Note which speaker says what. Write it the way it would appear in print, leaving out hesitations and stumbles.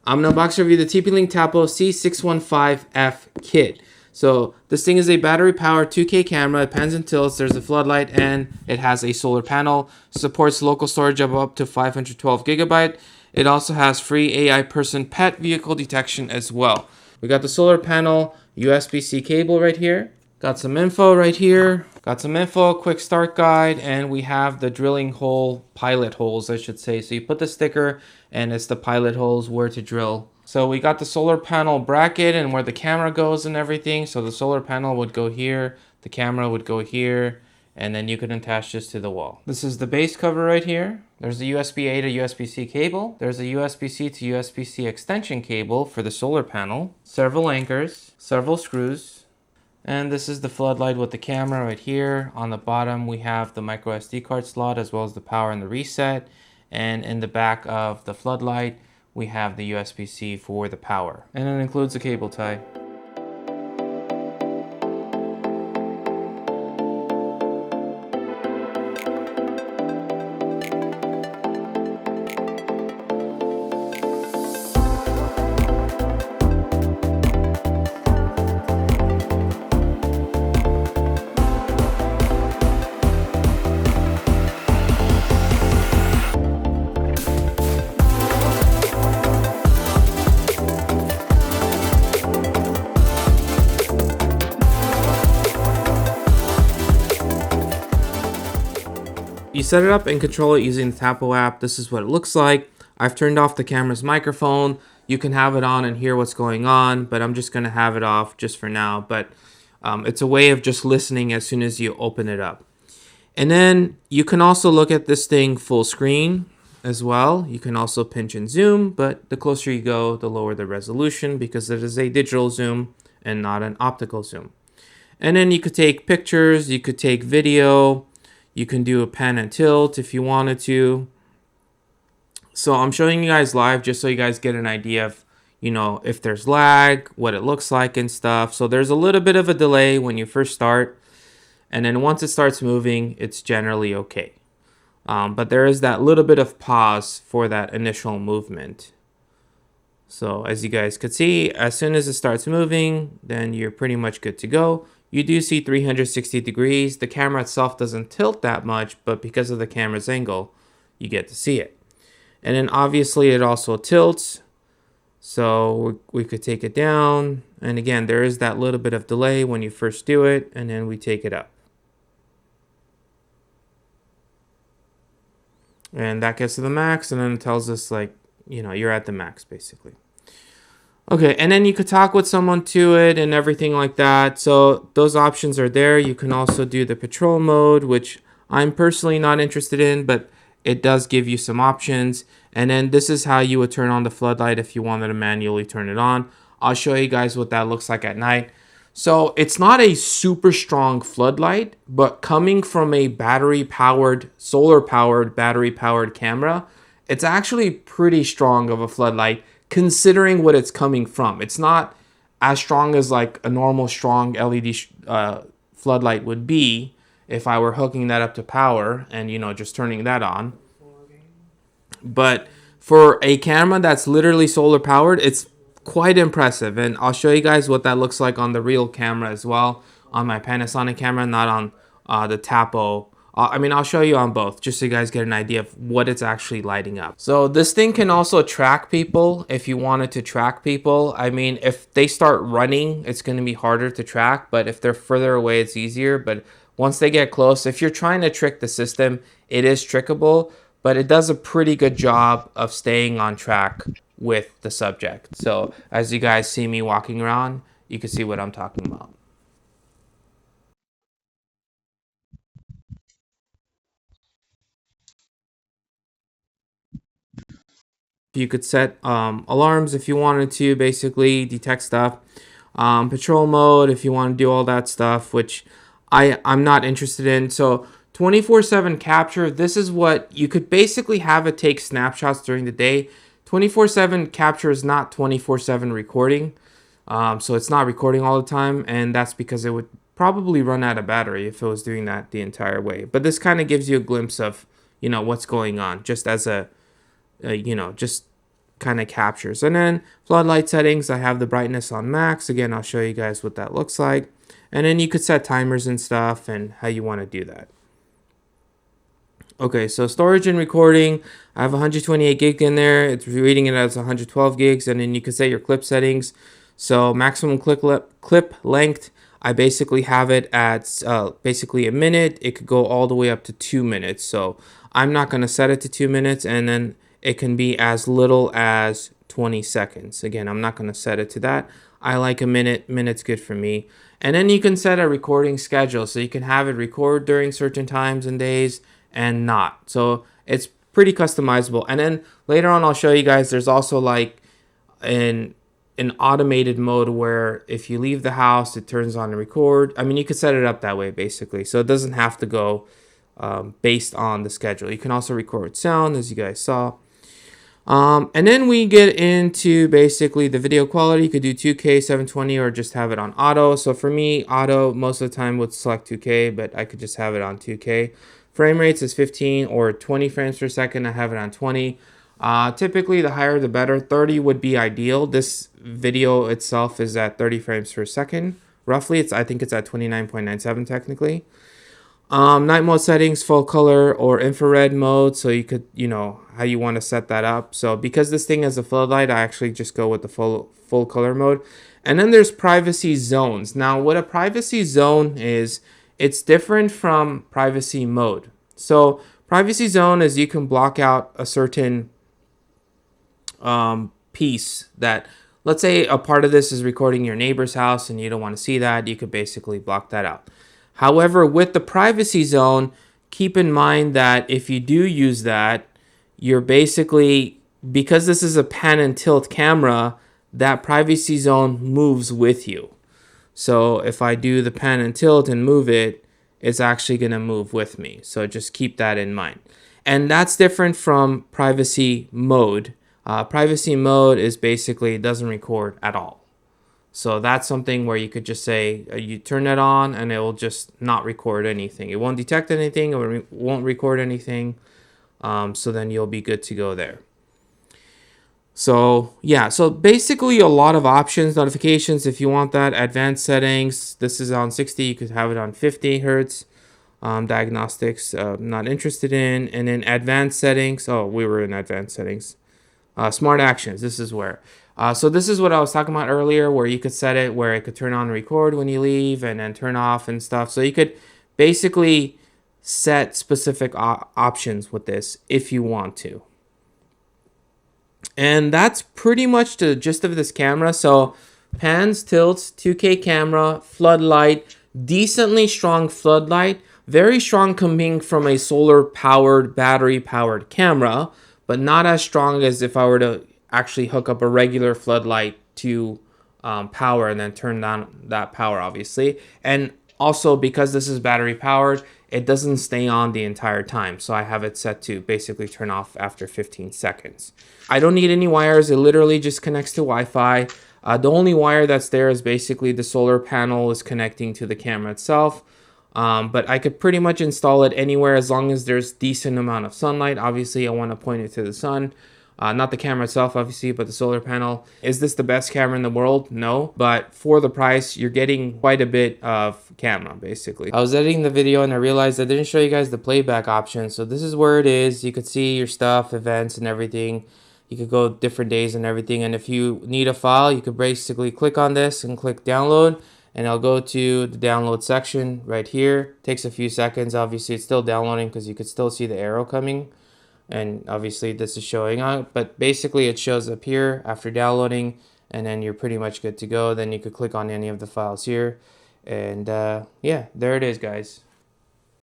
Speaker 1: I'm going to unbox review the TP-Link Tapo C615F kit. So this thing is a battery powered 2K camera. It pans and tilts. There's a floodlight and it has a solar panel. Supports local storage of up to 512 gigabyte. It also has free AI person pet vehicle detection as well. We got the solar panel, USB-C cable right here. Got some info right here. Got some info, quick start guide, and we have the drilling hole, pilot holes, I should say. So you put the sticker and it's the pilot holes where to drill. So we got the solar panel bracket and where the camera goes and everything. So the solar panel would go here, the camera would go here, and then you can attach this to the wall. This is the base cover right here. There's a USB-A to USB-C cable. There's a USB-C to USB-C extension cable for the solar panel. Several anchors, several screws. And this is the floodlight with the camera right here. On the bottom, we have the micro SD card slot as well as the power and the reset. And in the back of the floodlight, we have the USB-C for the power. And it includes a cable tie. You set it up and control it using the Tapo app. This is what it looks like. I've turned off the camera's microphone. You can have it on and hear what's going on, but I'm just going to have it off just for now. But it's a way of just listening as soon as you open it up. And then you can also look at this thing full screen as well. You can also pinch and zoom, but the closer you go, the lower the resolution because it is a digital zoom and not an optical zoom. And then you could take pictures, you could take video. You can do a pan and tilt if you wanted to. So I'm showing you guys live just so you guys get an idea of, if there's lag, what it looks like and stuff. So there's a little bit of a delay when you first start. And then once it starts moving, it's generally okay. But there is that little bit of pause for that initial movement. So as you guys could see, as soon as it starts moving, then you're pretty much good to go. You do see 360 degrees. The camera itself doesn't tilt that much, but because of the camera's angle, you get to see it. And then obviously it also tilts. So we could take it down. And again, there is that little bit of delay when you first do it, and then we take it up. And that gets to the max, and then it tells us you're at the max basically. Okay, and then you could talk with someone to it and everything like that. So those options are there. You can also do the patrol mode, which I'm personally not interested in, but it does give you some options. And then this is how you would turn on the floodlight if you wanted to manually turn it on. I'll show you guys what that looks like at night. So it's not a super strong floodlight, but coming from a battery-powered, solar-powered, battery-powered camera, it's actually pretty strong of a floodlight considering what it's coming from. It's not as strong as like a normal strong LED floodlight would be if I were hooking that up to power and just turning that on. But for a camera that's literally solar powered, it's quite impressive, and I'll show you guys what that looks like on the real camera as well, on my Panasonic camera, not on the Tapo. I'll show you on both just so you guys get an idea of what it's actually lighting up. So this thing can also track people if you wanted to track people. If they start running, it's going to be harder to track, but if they're further away, it's easier. But once they get close, if you're trying to trick the system, it is trickable, but it does a pretty good job of staying on track with the subject. So as you guys see me walking around, you can see what I'm talking about. You could set alarms if you wanted to basically detect stuff. Patrol mode if you want to do all that stuff, which I'm not interested in. So 24/7 capture, this is what you could basically have it take snapshots during the day. 24/7 capture is not 24/7 recording. So it's not recording all the time, and that's because it would probably run out of battery if it was doing that the entire way. But this kind of gives you a glimpse of, what's going on just as just kind of captures. And then floodlight settings, I have the brightness on max. Again, I'll show you guys what that looks like. And then you could set timers and stuff and how you want to do that. Okay, so storage and recording, I have 128 gig in there. It's reading it as 112 gigs, and then you can set your clip settings. So maximum clip length, I basically have it at basically a minute. It could go all the way up to 2 minutes. So I'm not going to set it to 2 minutes, and then it can be as little as 20 seconds. Again, I'm not going to set it to that. I like a minute. Minute's good for me. And then you can set a recording schedule, so you can have it record during certain times and days and not. So it's pretty customizable. And then later on, I'll show you guys, there's also like an automated mode where if you leave the house, it turns on and record. I mean, you could set it up that way basically. So it doesn't have to go based on the schedule. You can also record sound, as you guys saw. And then we get into basically the video quality. You could do 2K 720 or just have it on auto. So for me, auto most of the time would select 2K, but I could just have it on 2K. Frame rates is 15 or 20 frames per second. I have it on 20. Typically, the higher the better. 30 would be ideal. This video itself is at 30 frames per second. Roughly, I think it's at 29.97 technically. Night mode settings, full color or infrared mode. So you could, how you want to set that up. So because this thing has a floodlight, I actually just go with the full color mode. And then there's privacy zones. Now, what a privacy zone is, it's different from privacy mode. So privacy zone is you can block out a certain piece that, let's say a part of this is recording your neighbor's house and you don't want to see that. You could basically block that out. However, with the privacy zone, keep in mind that if you do use that, you're basically, because this is a pan and tilt camera, that privacy zone moves with you. So if I do the pan and tilt and move it, it's actually going to move with me. So just keep that in mind. And that's different from privacy mode. Privacy mode is basically, it doesn't record at all. So that's something where you could just say, you turn that on and it will just not record anything. It won't detect anything, it won't record anything. So then you'll be good to go there. So yeah, so basically a lot of options, notifications if you want that, advanced settings. This is on 60, you could have it on 50 hertz. Diagnostics, not interested in. And then advanced settings, oh, we were in advanced settings. Smart actions, this is where. So this is what I was talking about earlier, where you could set it where it could turn on and record when you leave and then turn off and stuff. So you could basically set specific options with this if you want to. And that's pretty much the gist of this camera. So pans, tilts, 2K camera, floodlight, decently strong floodlight, very strong coming from a solar powered, battery powered camera, but not as strong as if I were to actually hook up a regular floodlight to power and then turn down that power, obviously. And also because this is battery powered, it doesn't stay on the entire time. So I have it set to basically turn off after 15 seconds. I don't need any wires. It literally just connects to Wi-Fi. The only wire that's there is basically the solar panel is connecting to the camera itself. But I could pretty much install it anywhere as long as there's decent amount of sunlight. Obviously, I want to point it to the sun. Not the camera itself, obviously, but the solar panel. Is this the best camera in the world? No. But for the price, you're getting quite a bit of camera, basically. I was editing the video and I realized I didn't show you guys the playback option. So this is where it is. You could see your stuff, events, and everything. You could go different days and everything. And if you need a file, you could basically click on this and click download. And I'll go to the download section right here. Takes a few seconds. Obviously, it's still downloading because you could still see the arrow coming. And obviously this is showing up, but basically it shows up here after downloading, and then you're pretty much good to go. Then you could click on any of the files here, and yeah, there it is, guys.